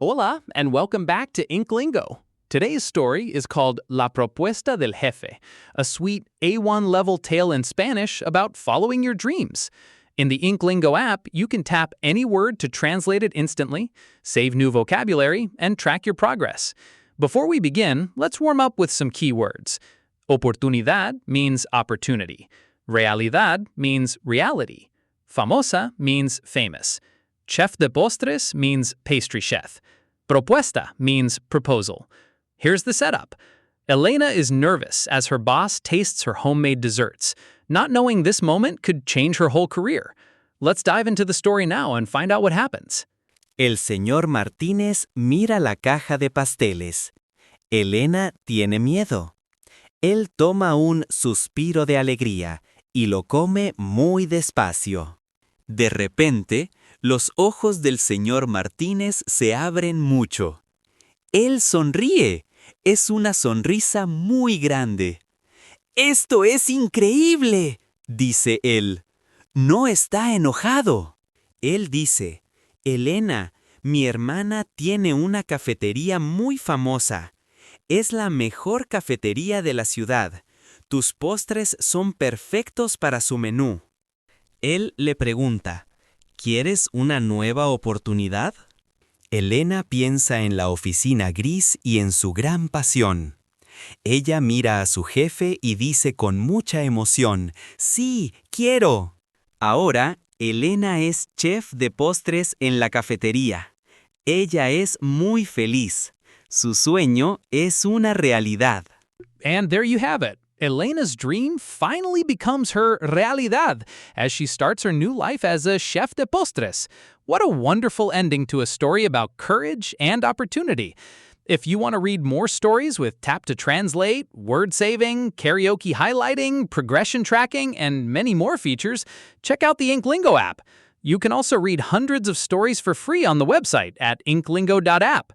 Hola, and welcome back to InkLingo. Today's story is called La Propuesta del Jefe, a sweet A1 level tale in Spanish about following your dreams. In the InkLingo app, you can tap any word to translate it instantly, save new vocabulary, and track your progress. Before we begin, let's warm up with some key words. Oportunidad means opportunity. Realidad means reality. Famosa means famous. Chef de postres means pastry chef. Propuesta means proposal. Here's the setup. Elena is nervous as her boss tastes her homemade desserts, not knowing this moment could change her whole career. Let's dive into the story now and find out what happens. El señor Martínez mira la caja de pasteles. Elena tiene miedo. Él toma un suspiro de alegría y lo come muy despacio. De repente, los ojos del señor Martínez se abren mucho. Él sonríe. Es una sonrisa muy grande. ¡Esto es increíble!, dice él. No está enojado. Él dice, Elena, mi hermana tiene una cafetería muy famosa. Es la mejor cafetería de la ciudad. Tus postres son perfectos para su menú. Él le pregunta, ¿quieres una nueva oportunidad? Elena piensa en la oficina gris y en su gran pasión. Ella mira a su jefe y dice con mucha emoción, ¡sí, quiero! Ahora, Elena es chef de postres en la cafetería. Ella es muy feliz. Su sueño es una realidad. And there you have it. Elena's dream finally becomes her realidad as she starts her new life as a chef de postres. What a wonderful ending to a story about courage and opportunity. If you want to read more stories with tap to translate, word saving, karaoke highlighting, progression tracking, and many more features, check out the InkLingo app. You can also read hundreds of stories for free on the website at inklingo.app.